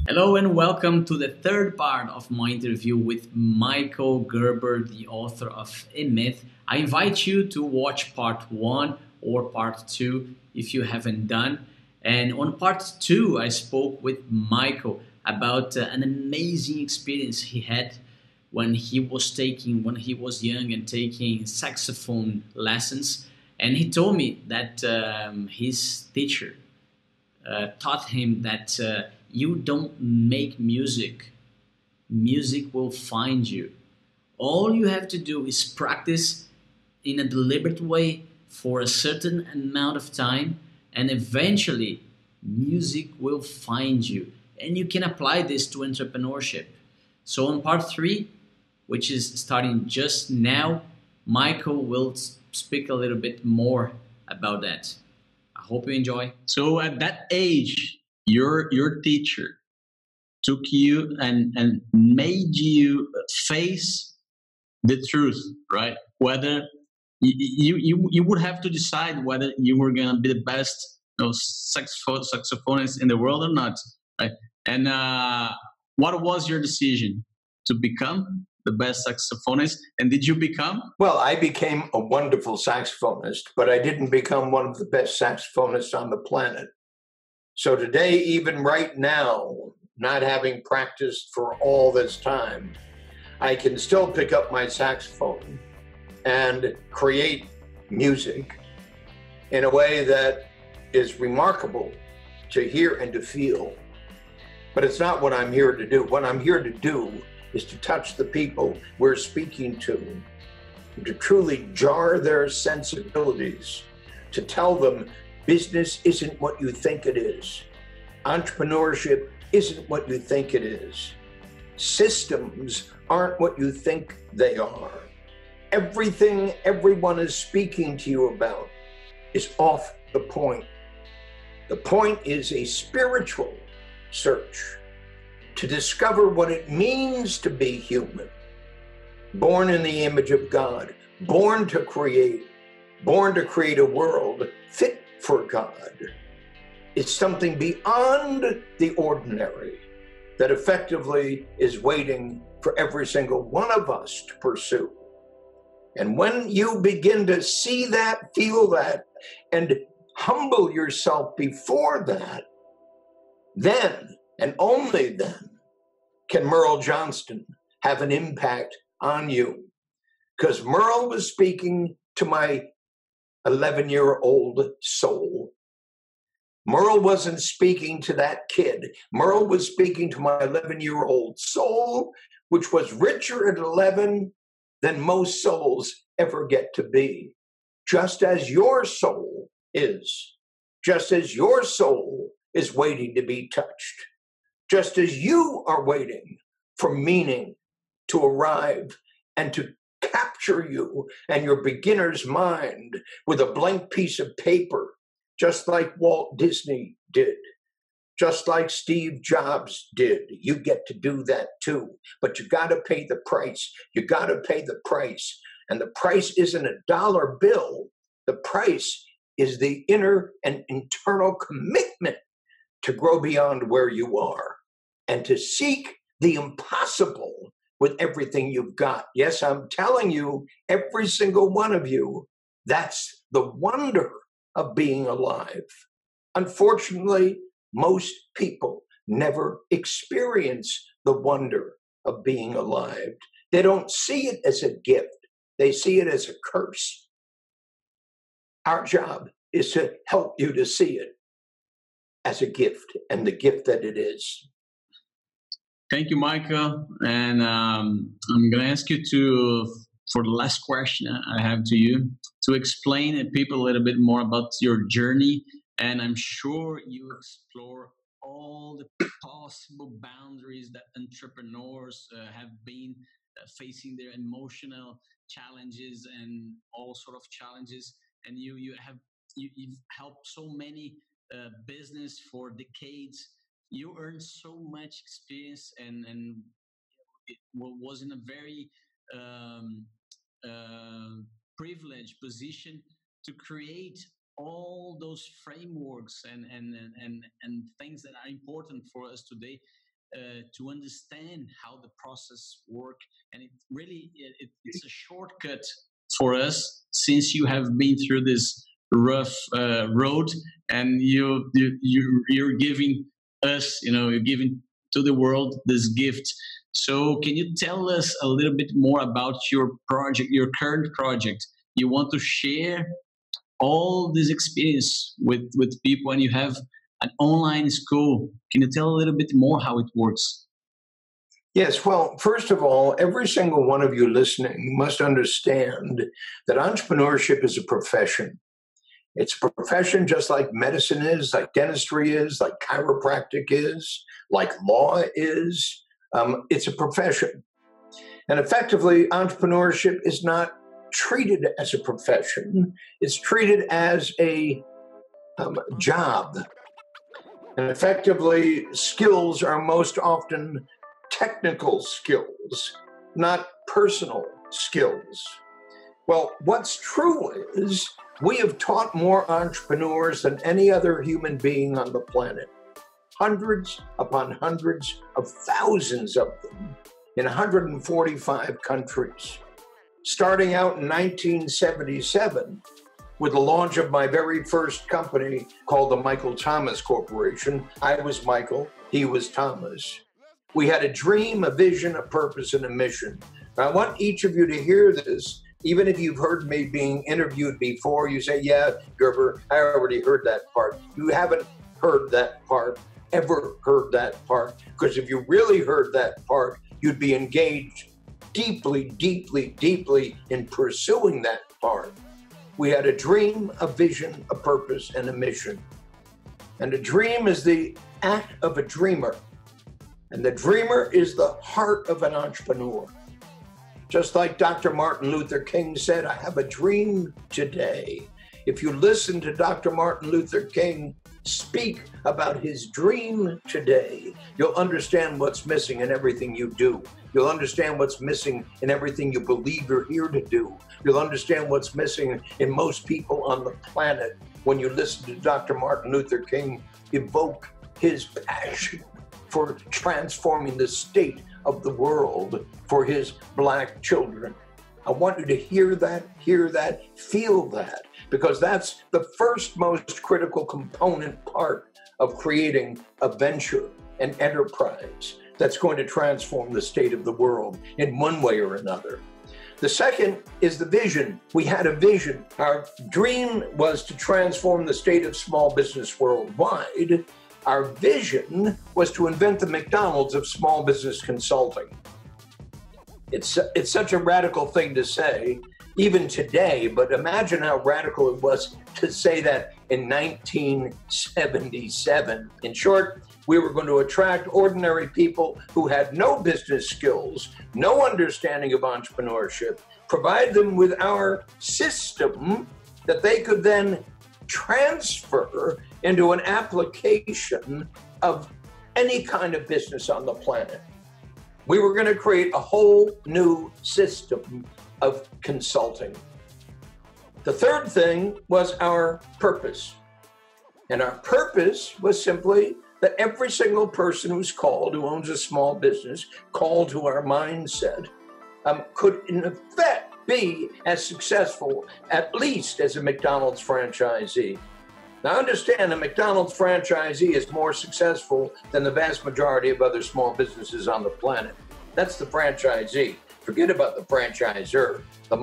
Hello and welcome to the third part of my interview with Michael Gerber, the author of A Myth. I invite you to watch part one or part two if you haven't done. And on part two, I spoke with Michael about an amazing experience he had when he was young and taking saxophone lessons. And he told me that his teacher taught him that you don't make music, music will find you. All you have to do is practice in a deliberate way for a certain amount of time, and eventually, music will find you. And you can apply this to entrepreneurship. So, on part three, which is starting just now, Michael will speak a little bit more about that. I hope you enjoy. So at that age, your teacher took you and made you face the truth, right? Whether you would have to decide whether you were gonna be the best saxophonist in the world or not, right? And what was your decision to become the best saxophonist? And did you become? Well, I became a wonderful saxophonist, but I didn't become one of the best saxophonists on the planet. So today, even right now, not having practiced for all this time, I can still pick up my saxophone and create music in a way that is remarkable to hear and to feel. But it's not what I'm here to do. What I'm here to do is to touch the people we're speaking to truly jar their sensibilities, to tell them business isn't what you think it is. Entrepreneurship isn't what you think it is. Systems aren't what you think they are. Everything everyone is speaking to you about is off the point. The point is a spiritual search to discover what it means to be human, born in the image of God, born to create a world fit for God. It's something beyond the ordinary that effectively is waiting for every single one of us to pursue. And when you begin to see that, feel that, and humble yourself before that, then and only then can Merle Johnston have an impact on you. Because Merle was speaking to my 11-year-old soul. Merle wasn't speaking to that kid. Merle was speaking to my 11-year-old soul, which was richer at 11 than most souls ever get to be. Just as your soul is. Just as your soul is waiting to be touched. Just as you are waiting for meaning to arrive and to capture you and your beginner's mind with a blank piece of paper, just like Walt Disney did, just like Steve Jobs did. You get to do that too, but you got to pay the price. You got to pay the price. And the price isn't a dollar bill. The price is the inner and internal commitment to grow beyond where you are and to seek the impossible with everything you've got. Yes, I'm telling you, every single one of you, that's the wonder of being alive. Unfortunately, most people never experience the wonder of being alive. They don't see it as a gift. They see it as a curse. Our job is to help you to see it as a gift and the gift that it is. Thank you, Michael. And I'm going to ask you for the last question I have to you, to explain to people a little bit more about your journey. And I'm sure you explore all the possible boundaries that entrepreneurs have been facing, their emotional challenges and all sort of challenges. And you've helped so many business for decades. You earned so much experience, and it was in a very um, privileged position to create all those frameworks and things that are important for us today. to understand how the process work, and it's a shortcut for us since you have been through this rough road, and you're giving us, you're giving to the world this gift. So can you tell us a little bit more about your project, your current project? You want to share all this experience with people, and you have an online school. Can you tell a little bit more how it works? Yes, well, first of all, every single one of you listening must understand that entrepreneurship is a profession. It's a profession just like medicine is, like dentistry is, like chiropractic is, like law is. It's a profession. And effectively, entrepreneurship is not treated as a profession, it's treated as a job. And effectively, skills are most often technical skills, not personal skills. Well, what's true is we have taught more entrepreneurs than any other human being on the planet. Hundreds upon hundreds of thousands of them in 145 countries. Starting out in 1977, with the launch of my very first company called the Michael Thomas Corporation. I was Michael, he was Thomas. We had a dream, a vision, a purpose, and a mission. Now, I want each of you to hear this. Even if you've heard me being interviewed before, you say, yeah, Gerber, I already heard that part. You haven't heard that part, ever heard that part, because if you really heard that part, you'd be engaged deeply, deeply, deeply in pursuing that part. We had a dream, a vision, a purpose, and a mission. And a dream is the act of a dreamer. And the dreamer is the heart of an entrepreneur. Just like Dr. Martin Luther King said, I have a dream today. If you listen to Dr. Martin Luther King speak about his dream today, you'll understand what's missing in everything you do. You'll understand what's missing in everything you believe you're here to do. You'll understand what's missing in most people on the planet when you listen to Dr. Martin Luther King evoke his passion for transforming the state of the world for his Black children. I want you to hear that, feel that, because that's the first most critical component part of creating a venture, an enterprise that's going to transform the state of the world in one way or another. The second is the vision. We had a vision. Our dream was to transform the state of small business worldwide. Our vision was to invent the McDonald's of small business consulting. It's such a radical thing to say, even today, but imagine how radical it was to say that in 1977. In short, we were going to attract ordinary people who had no business skills, no understanding of entrepreneurship, provide them with our system that they could then transfer into an application of any kind of business on the planet. We were going to create a whole new system of consulting. The third thing was our purpose. And our purpose was simply that every single person who's called, who owns a small business, called to our mindset, could in effect be as successful, at least as a McDonald's franchisee. Now understand, a McDonald's franchisee is more successful than the vast majority of other small businesses on the planet. That's the franchisee. Forget about the franchisor, the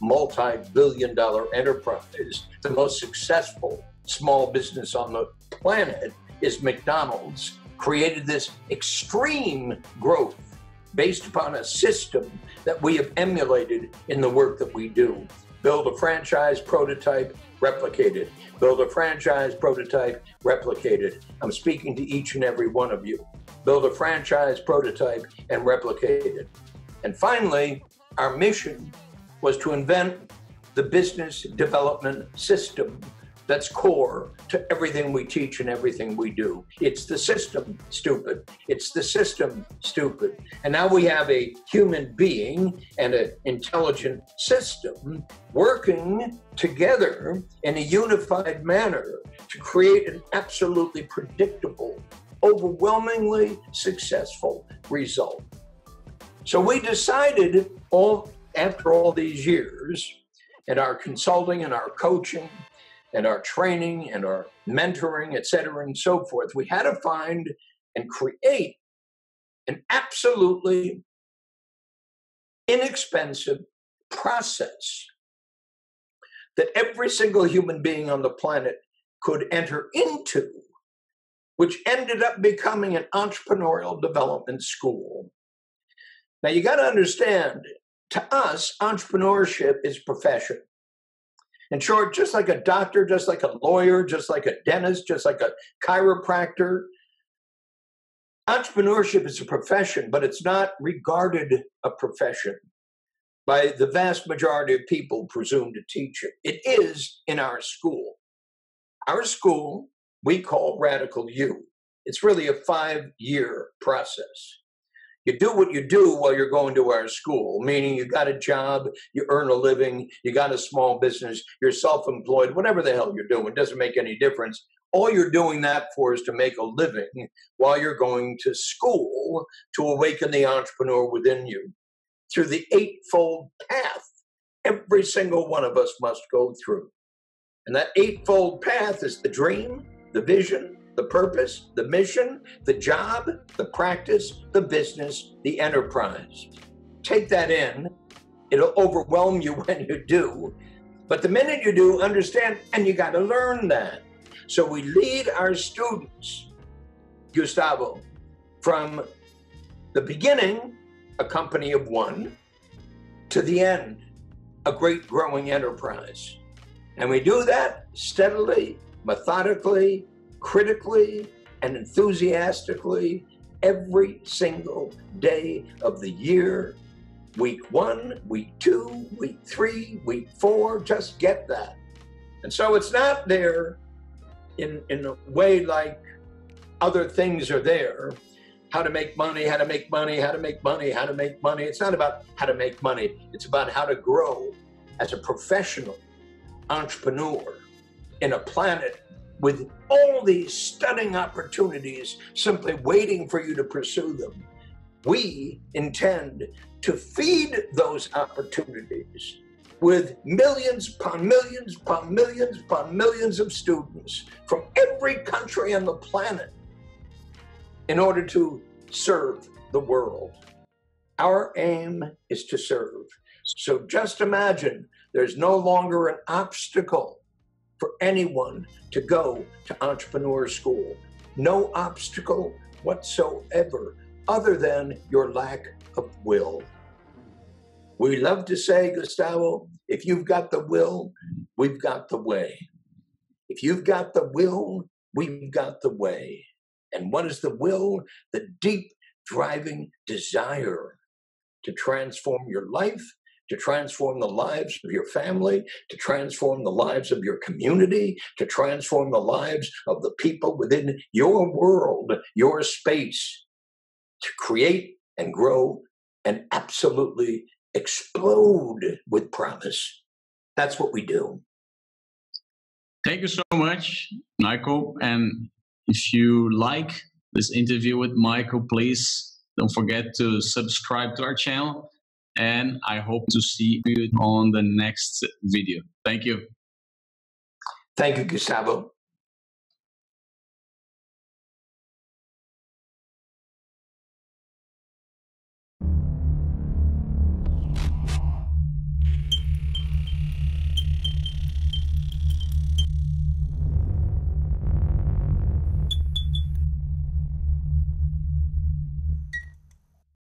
multi-billion dollar enterprise. The most successful small business on the planet is McDonald's. Created this extreme growth based upon a system that we have emulated in the work that we do. Build a franchise prototype, replicate it. Build a franchise prototype, replicate it. I'm speaking to each and every one of you. Build a franchise prototype and replicate it. And finally, our mission was to invent the business development system that's core to everything we teach and everything we do. It's the system, stupid. It's the system, stupid. And now we have a human being and an intelligent system working together in a unified manner to create an absolutely predictable overwhelmingly successful result. So we decided after all these years, in our consulting and our coaching and our training and our mentoring, et cetera, and so forth, we had to find and create an absolutely inexpensive process that every single human being on the planet could enter into, which ended up becoming an entrepreneurial development school. Now, you got to understand, to us, entrepreneurship is profession. In short, just like a doctor, just like a lawyer, just like a dentist, just like a chiropractor, entrepreneurship is a profession, but it's not regarded a profession by the vast majority of people presumed to teach it. It is in our school. Our school, we call Radical U. It's really a 5-year process. You do what you do while you're going to our school, meaning you got a job, you earn a living, you got a small business, you're self-employed, whatever the hell you're doing, it doesn't make any difference. All you're doing that for is to make a living while you're going to school to awaken the entrepreneur within you through the 8-fold path every single one of us must go through. And that 8-fold path is the dream, the vision, the purpose, the mission, the job, the practice, the business, the enterprise. Take that in. It'll overwhelm you when you do. But the minute you do, understand, and you got to learn that. So we lead our students, Gustavo, from the beginning, a company of one, to the end, a great growing enterprise. And we do that steadily, methodically, critically, and enthusiastically every single day of the year. Week 1, week 2, week 3, week 4, just get that. And so it's not there in a way like other things are there. How to make money, how to make money, how to make money, how to make money. It's not about how to make money. It's about how to grow as a professional entrepreneur in a planet with all these stunning opportunities simply waiting for you to pursue them. We intend to feed those opportunities with millions upon millions upon millions upon millions of students from every country on the planet in order to serve the world. Our aim is to serve. So just imagine there's no longer an obstacle for anyone to go to entrepreneur school. No obstacle whatsoever other than your lack of will. We love to say, Gustavo, if you've got the will, we've got the way. If you've got the will, we've got the way. And what is the will? The deep driving desire to transform your life, to transform the lives of your family, to transform the lives of your community, to transform the lives of the people within your world, your space, to create and grow and absolutely explode with promise. That's what we do. Thank you so much, Michael. And if you like this interview with Michael, please don't forget to subscribe to our channel. And I hope to see you on the next video. Thank you. Thank you, Gustavo.